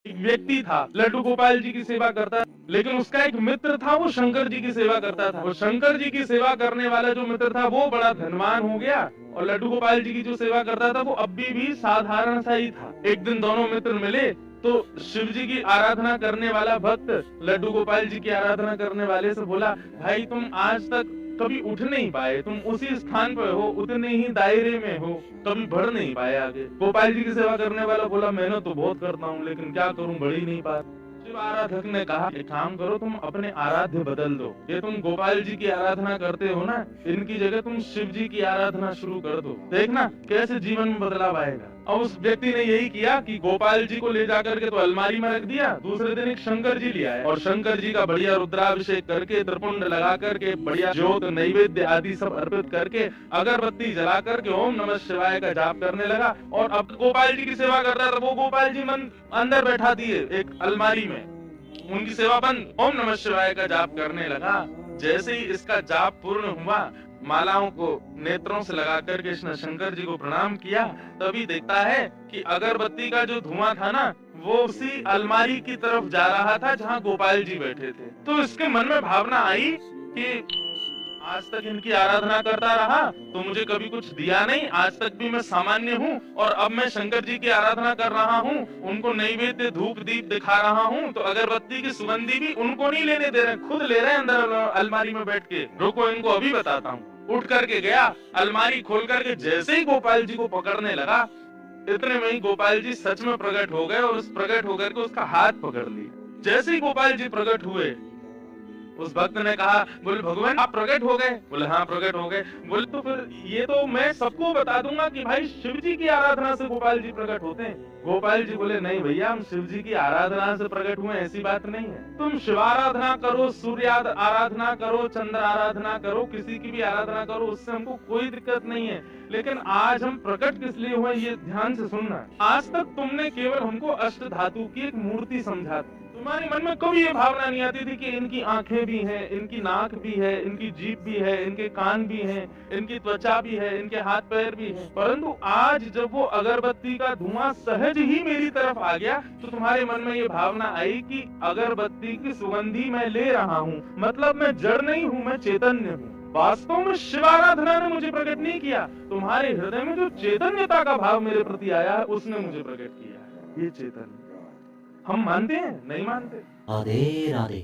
एक व्यक्ति था, लड्डू गोपाल जी की सेवा करता, लेकिन उसका एक मित्र था, वो शंकर जी की सेवा करता था। वो शंकर जी की सेवा करने वाला जो मित्र था वो बड़ा धनवान हो गया, और लड्डू गोपाल जी की जो सेवा करता था वो अभी भी साधारण सा ही था। एक दिन दोनों मित्र मिले तो शिव जी की आराधना करने वाला भक्त लड्डू गोपाल जी की आराधना करने वाले से बोला, भाई तुम आज तक कभी उठ नहीं पाए, तुम उसी स्थान पर हो, उतने ही दायरे में हो, कभी बढ़ नहीं पाए आगे। गोपाल जी की सेवा करने वाला बोला, मेहनत तो बहुत करता हूँ लेकिन क्या करूँ, बढ़ ही नहीं पा। शिव आराधक ने कहा, एक काम करो, तुम अपने आराध्य बदल दो। ये तुम गोपाल जी की आराधना करते हो ना, इनकी जगह तुम शिव जी की आराधना शुरू कर दो, देखना कैसे जीवन में बदलाव आएगा। और उस व्यक्ति ने यही किया कि गोपाल जी को ले जाकर के तो अलमारी में रख दिया, दूसरे दिन एक शंकर जी ले आया और शंकर जी का बढ़िया रुद्राभिषेक करके, त्रिपुंड लगा करके, बढ़िया ज्योत नैवेद्य आदि सब अर्पित करके, अगरबत्ती जला करके ओम नमः शिवाय का जाप करने लगा। और अब गोपाल जी की सेवा कर रहा था, वो गोपाल जी मन अंदर बैठा दिए एक अलमारी में, उनकी सेवा बंद, ओम नमः शिवाय का जाप करने लगा। जैसे ही इसका जाप पूर्ण हुआ, मालाओं को नेत्रों से लगा करके इसने शंकर जी को प्रणाम किया, तभी देखता है कि अगरबत्ती का जो धुआं था ना, वो उसी अलमारी की तरफ जा रहा था जहां गोपाल जी बैठे थे। तो इसके मन में भावना आई कि आज तक इनकी आराधना करता रहा तो मुझे कभी कुछ दिया नहीं, आज तक भी मैं सामान्य हूँ, और अब मैं शंकर जी की आराधना कर रहा हूँ, उनको नैवेद्य धूप दीप दिखा रहा हूँ, तो अगरबत्ती की सुगंधी भी उनको नहीं लेने दे रहे, खुद ले रहे हैं अंदर अलमारी में बैठ के। रुको इनको अभी बताता हूँ। उठ करके गया, अलमारी खोल करके जैसे ही गोपाल जी को पकड़ने लगा, इतने में ही गोपाल जी सच में प्रकट हो गए और उस प्रकट होकर के उसका हाथ पकड़ लिया। जैसे ही गोपाल जी प्रकट हुए, उस भक्त ने कहा, बोले भगवान आप प्रकट हो गए? बोले हाँ प्रकट हो गए। बोले तो फिर ये तो मैं सबको बता दूंगा कि भाई शिव जी की आराधना से गोपाल जी प्रकट होते हैं। गोपाल जी बोले नहीं भैया, हम शिव जी की आराधना से प्रकट हुए ऐसी बात नहीं है। तुम शिव आराधना करो, सूर्य आराधना करो, चंद्र आराधना करो, किसी की भी आराधना करो, उससे हमको कोई दिक्कत नहीं है, लेकिन आज हम प्रकट किस लिए हुए ये ध्यान से सुनना। आज तक तुमने केवल हमको अष्ट धातु की एक मूर्ति समझा, तुम्हारे मन में कभी ये भावना नहीं आती थी कि इनकी आंखें भी हैं, इनकी नाक भी है, इनकी जीभ भी है, इनके कान भी हैं, इनकी त्वचा भी है, इनके हाथ पैर भी हैं। परंतु आज जब वो अगरबत्ती का धुआं सहज ही मेरी तरफ आ गया, तो तुम्हारे मन में ये भावना आई कि अगरबत्ती की सुगंधी मैं ले रहा हूँ, मतलब मैं जड़ नहीं हूँ, मैं चैतन्य हूँ। वास्तव में शिव आराधना ने मुझे प्रकट नहीं किया, तुम्हारे हृदय में जो चैतन्यता का भाव मेरे प्रति आया है उसने मुझे प्रकट किया है। ये चैतन्य हम मानते हैं, नहीं मानते। राधे राधे।